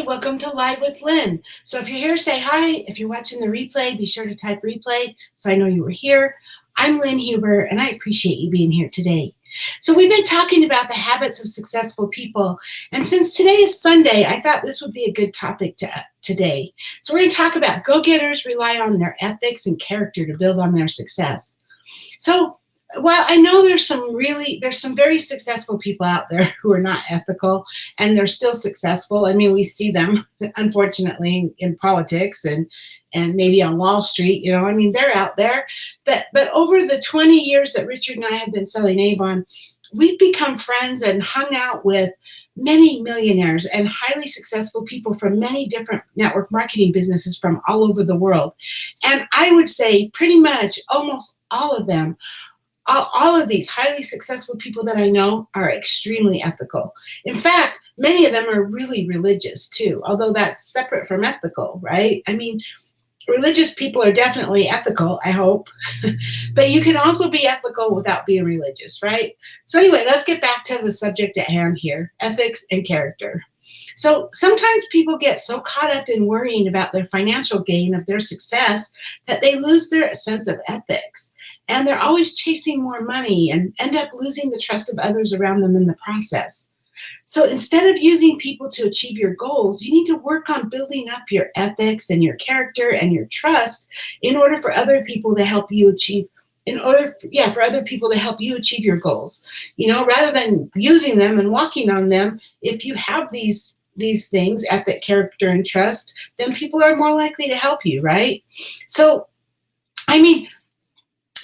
welcome to Live with Lynn. So if you're here, say hi. If you're watching the replay, be sure to type replay so I know you were here. I'm Lynn Huber, and I appreciate you being here today. So we've been talking about the habits of successful people, and since today is Sunday, I thought this would be a good topic today. So we're going to talk about go-getters rely on their ethics and character to build on their success. So while I know there's some very successful people out there who are not ethical and they're still successful. I mean, we see them, unfortunately, in politics and maybe on Wall Street, I mean, they're out there. But over the 20 years that Richard and I have been selling Avon, we've become friends and hung out with many millionaires and highly successful people from many different network marketing businesses from all over the world. And I would say pretty much almost all of them, all of these highly successful people that I know are extremely ethical. In fact, many of them are really religious too, although that's separate from ethical, right? I mean, religious people are definitely ethical, I hope, but you can also be ethical without being religious, right? So anyway, let's get back to the subject at hand here, ethics and character. So sometimes people get so caught up in worrying about their financial gain of their success that they lose their sense of ethics. And they're always chasing more money and end up losing the trust of others around them in the process. So instead of using people to achieve your goals, you need to work on building up your ethics and your character and your trust in order for other people to help you achieve your goals. Rather than using them and walking on them, if you have these things, ethic, character, and trust, then people are more likely to help you, right? So, I mean,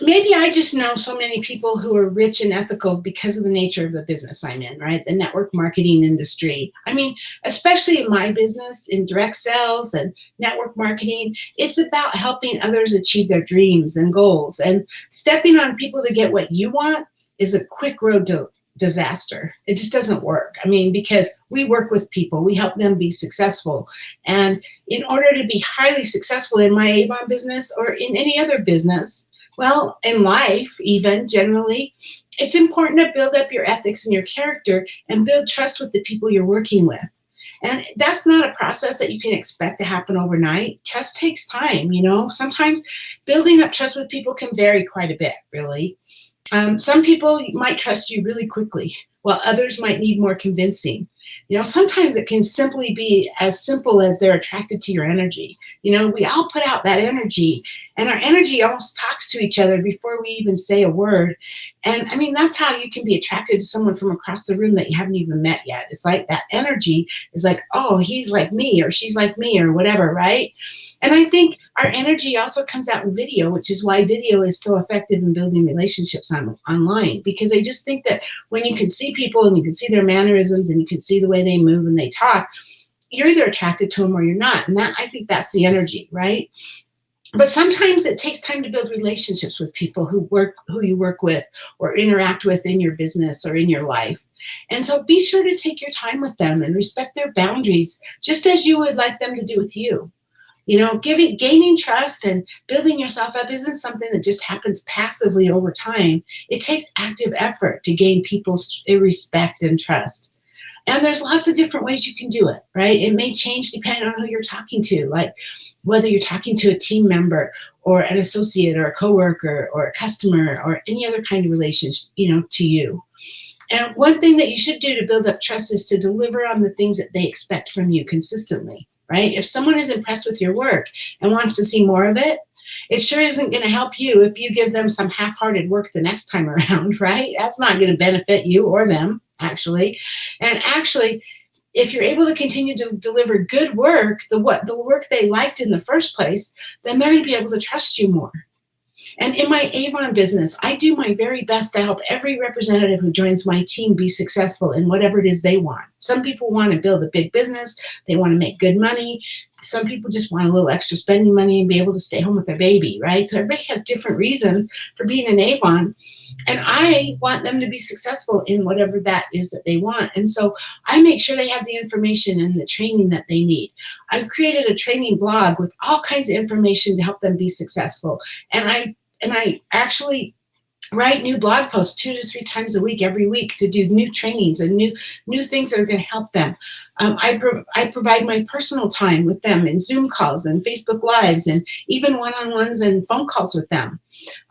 maybe I just know so many people who are rich and ethical because of the nature of the business I'm in, right? The network marketing industry. I mean, especially in my business, in direct sales and network marketing, it's about helping others achieve their dreams and goals. And stepping on people to get what you want is a quick road to disaster. It just doesn't work. I mean, because we work with people, we help them be successful. And in order to be highly successful in my Avon business or in any other business, well, in life, even generally, it's important to build up your ethics and your character and build trust with the people you're working with. And that's not a process that you can expect to happen overnight. Trust takes time, Sometimes building up trust with people can vary quite a bit, really. Some people might trust you really quickly, while others might need more convincing. Sometimes it can simply be as simple as they're attracted to your energy. We all put out that energy, and our energy almost talks to each other before we even say a word. And I mean, that's how you can be attracted to someone from across the room that you haven't even met yet. It's like that energy is like, oh, he's like me, or she's like me, or whatever, right? And I think our energy also comes out in video, which is why video is so effective in building relationships online, because I just think that when you can see people and you can see their mannerisms and you can see the way they move and they talk, you're either attracted to them or you're not. And I think that's the energy, right? But sometimes it takes time to build relationships with people who you work with or interact with in your business or in your life. And so be sure to take your time with them and respect their boundaries, just as you would like them to do with you. Gaining trust and building yourself up isn't something that just happens passively over time. It takes active effort to gain people's respect and trust. And there's lots of different ways you can do it, right? It may change depending on who you're talking to, like whether you're talking to a team member or an associate or a coworker or a customer or any other kind of relationship, to you. And one thing that you should do to build up trust is to deliver on the things that they expect from you consistently, right? If someone is impressed with your work and wants to see more of it, it sure isn't going to help you if you give them some half-hearted work the next time around, right? That's not going to benefit you or them, actually. And actually, if you're able to continue to deliver good work, the work they liked in the first place, then they're going to be able to trust you more. And in my Avon business, I do my very best to help every representative who joins my team be successful in whatever it is they want. Some people want to build a big business. They want to make good money. Some people just want a little extra spending money and be able to stay home with their baby, right? So everybody has different reasons for being an Avon. And I want them to be successful in whatever that is that they want. And so I make sure they have the information and the training that they need. I've created a training blog with all kinds of information to help them be successful. And I actually write new blog posts 2 to 3 times a week, every week, to do new trainings and new things that are going to help them. I provide my personal time with them in Zoom calls and Facebook Lives and even one-on-ones and phone calls with them.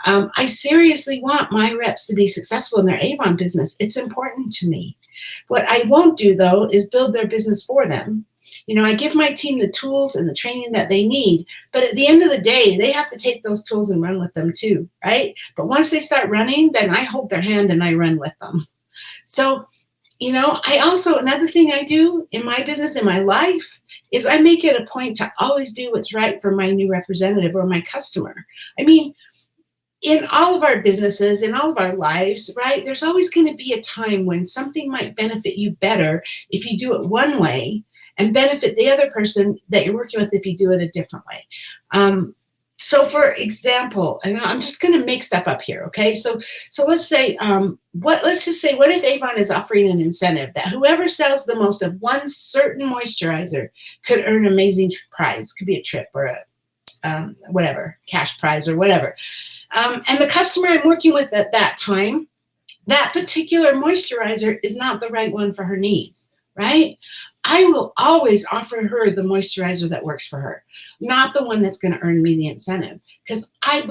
I seriously want my reps to be successful in their Avon business. It's important to me. What I won't do, though, is build their business for them. I give my team the tools and the training that they need, but at the end of the day, they have to take those tools and run with them too, right? But once they start running, then I hold their hand and I run with them. So, another thing I do in my business, in my life, is I make it a point to always do what's right for my new representative or my customer. I mean, in all of our businesses, in all of our lives, right, there's always going to be a time when something might benefit you better if you do it one way and benefit the other person that you're working with if you do it a different way. So for example, and I'm just going to make stuff up here, okay? So let's say, let's just say, what if Avon is offering an incentive that whoever sells the most of one certain moisturizer could earn an amazing prize? Could be a trip or a whatever, cash prize or whatever. And the customer I'm working with at that time, that particular moisturizer is not the right one for her needs, right? I will always offer her the moisturizer that works for her, not the one that's going to earn me the incentive, because I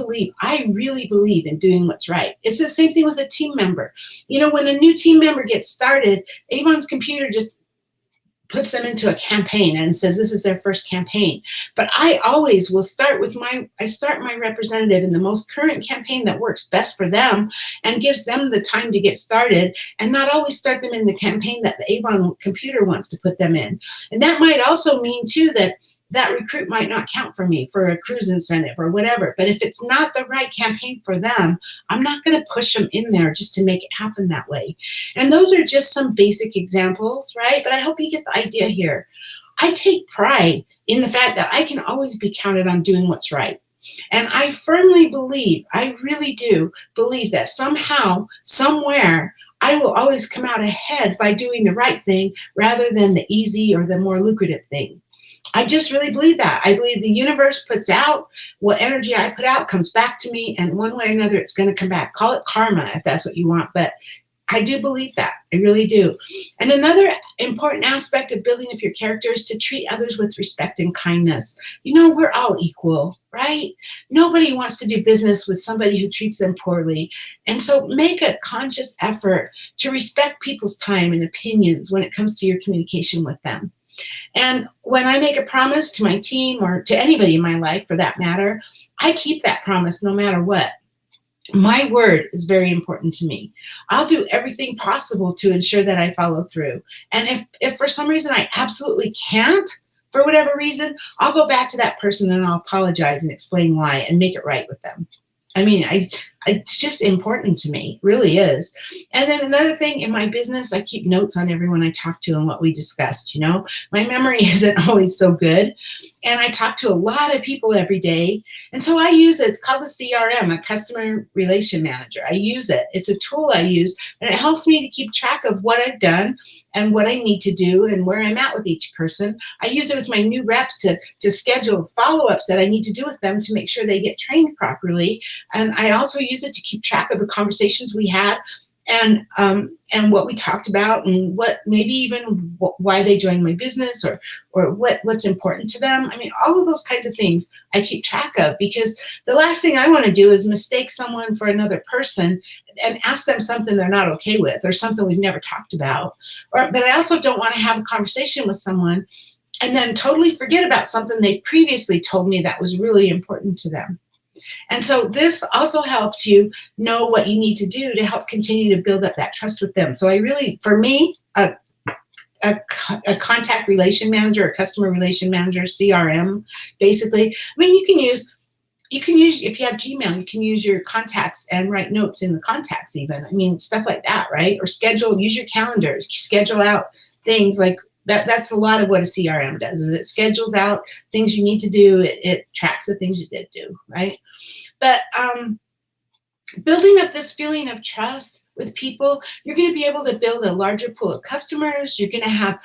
really believe in doing what's right. It's the same thing with a team member. When a new team member gets started, Avon's computer just puts them into a campaign and says this is their first campaign. But I always will start my representative in the most current campaign that works best for them and gives them the time to get started, and not always start them in the campaign that the Avon computer wants to put them in. And that might also mean too that recruit might not count for me for a cruise incentive or whatever. But if it's not the right campaign for them, I'm not going to push them in there just to make it happen that way. And those are just some basic examples, right? But I hope you get the idea here. I take pride in the fact that I can always be counted on doing what's right. And I firmly believe, I really do believe that somehow, somewhere, I will always come out ahead by doing the right thing rather than the easy or the more lucrative thing. I just really believe that. I believe the universe puts out what energy I put out comes back to me, and one way or another, it's going to come back. Call it karma if that's what you want, but I do believe that. I really do. And another important aspect of building up your character is to treat others with respect and kindness. We're all equal, right? Nobody wants to do business with somebody who treats them poorly. And so make a conscious effort to respect people's time and opinions when it comes to your communication with them. And when I make a promise to my team or to anybody in my life for that matter, I keep that promise no matter what. My word is very important to me. I'll do everything possible to ensure that I follow through. And if for some reason I absolutely can't, for whatever reason, I'll go back to that person and I'll apologize and explain why and make it right with them. I mean, it's just important to me, it really is. And then another thing, in my business, I keep notes on everyone I talk to and what we discussed. My memory isn't always so good, and I talk to a lot of people every day. And so I use it. It's called a CRM, a customer relation manager. I use it. It's a tool I use, and it helps me to keep track of what I've done and what I need to do and where I'm at with each person. I use it with my new reps to schedule follow-ups that I need to do with them to make sure they get trained properly. And I also use it to keep track of the conversations we had and what we talked about, and what maybe even why they joined my business or what's important to them. I mean, all of those kinds of things I keep track of, because the last thing I want to do is mistake someone for another person and ask them something they're not okay with or something we've never talked about. But I also don't want to have a conversation with someone and then totally forget about something they previously told me that was really important to them. And so this also helps you know what you need to do to help continue to build up that trust with them. So for me, a contact relation manager, a customer relation manager, CRM, basically. I mean, you can use, if you have Gmail, you can use your contacts and write notes in the contacts even. I mean, stuff like that, right? Or use your calendar, schedule out things like that. That's a lot of what a CRM does, is it schedules out things you need to do. It tracks the things you did do, right? But building up this feeling of trust with people, you're going to be able to build a larger pool of customers. You're going to have,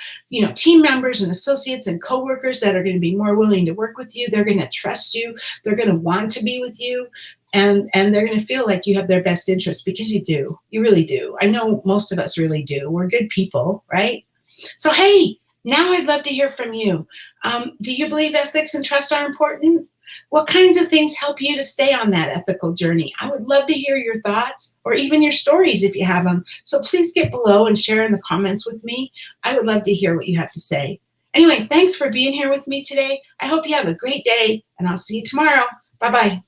team members and associates and coworkers that are going to be more willing to work with you. They're going to trust you. They're going to want to be with you. and they're going to feel like you have their best interest because you do. You really do. I know most of us really do. We're good people, right? So, hey, now I'd love to hear from you. Do you believe ethics and trust are important? What kinds of things help you to stay on that ethical journey? I would love to hear your thoughts or even your stories if you have them. So please get below and share in the comments with me. I would love to hear what you have to say. Anyway, thanks for being here with me today. I hope you have a great day, and I'll see you tomorrow. Bye-bye.